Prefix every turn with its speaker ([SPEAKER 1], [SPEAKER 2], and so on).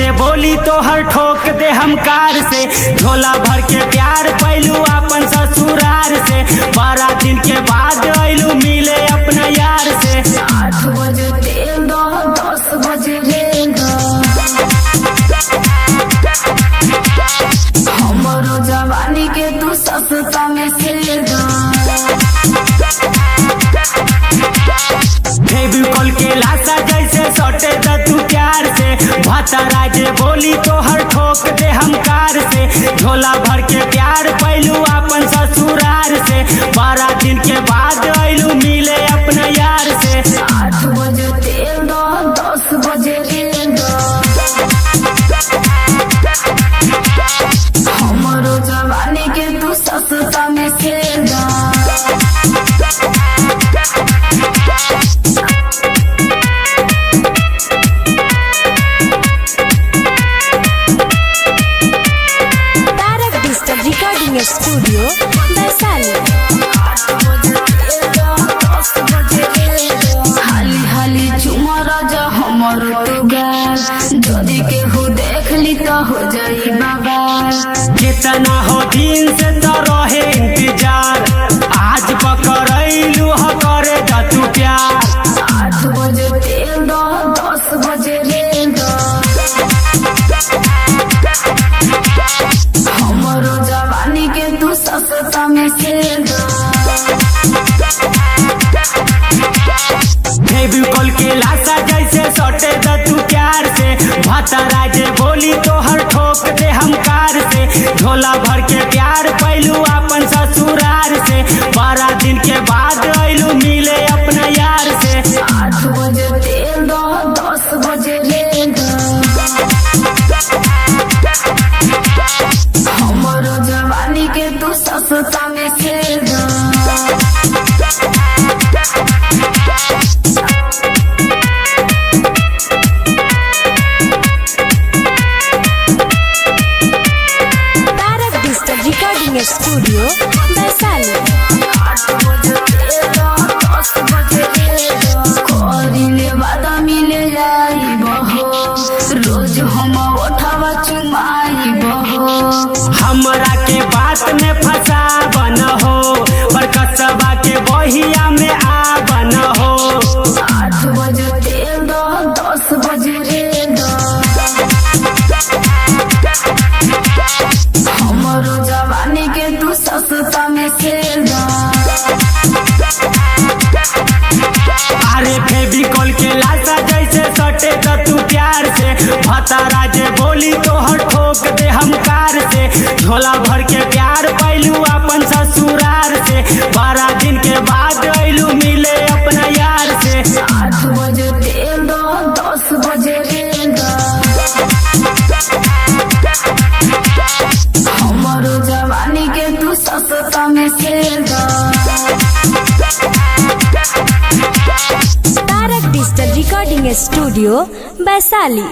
[SPEAKER 1] राजे बोली तो हर ठोक दे हम कार से। झोला भर के प्यार पैलू अपन ससुरार से। 12 दिन के बाद ऐलू मिले अपना यार से।
[SPEAKER 2] 8 बजे तेल दो 10 बजे रेल दो। हमरो जवानी के तू सस्ता में सेल दो।
[SPEAKER 1] फेविकॉल के लाशा जैसे सटे द तू प्यार से। भाता राजे बोली तो हर ठोक दे हम कार से। झोला भर के प्यार पैलू अपन ससुरार से। 12 दिन के बाद ऐलू मिले अपना यार से।
[SPEAKER 2] 8 बजे तेल दो 10 बजे रेल दो। हमरो जवानी के तू सस्ता में सेल दो।
[SPEAKER 3] Recording studio Vaishali.
[SPEAKER 2] हाली हाली चुमा राजा हमरो तो गाल। जदी केहू देख ली तो हो जाई बवाल।
[SPEAKER 1] कितना हो दिन से तो रहे इंतजार। आज पकड़ैलू ह करे जा तू प्यार।
[SPEAKER 2] 8 बजे तेल दो 10 बजे रेल दो। हमरो जवानी के तू सस्ता में सेल दो।
[SPEAKER 1] फेविकॉल के लाशा जैसे सटे द तू प्यार से। भाता राजे बोली तो हर ठोक दे हम कार से। झोला भर के प्यार पैलू अपन ससुरार से। 12 दिन के बाद ऐलू मिले अपना यार से।
[SPEAKER 2] 8 बजे तेल दो 10 बजे रेल दो। हमरो जवानी के तू सस्ता में सेल दो।
[SPEAKER 3] Recording studio Vaishali.
[SPEAKER 2] 8 बजे तेल दो 10 बजे रेल दो। कोरिले वादा मिले जाई बहो। रोज हम उठावा चुमाई बहो।
[SPEAKER 1] हमरा के बात में फंसा बन हो। पर कसबा के बहिया में आ बन हो।
[SPEAKER 2] 8 बजे तेल दो 10 बजे रेल दो। हमरो जवानी के तू सस्ता में सेल दो।
[SPEAKER 1] अरे फेविकॉल के लाशा जैसे सटे द तू प्यार से। भाता राजे बोली तो हर ठोक दे हम कार से। झोला भर के प्यार पैलू अपन ससुरार से। 12 दिन के बाद ऐलू मिले अपना यार से।
[SPEAKER 2] 8 बजे तेल दो 10 बजे रेल दो। हमरो जवानी के तू सस्ता में सेल दो।
[SPEAKER 3] तारक डिजिटल रिकॉर्डिंग स्टूडियो वैशाली।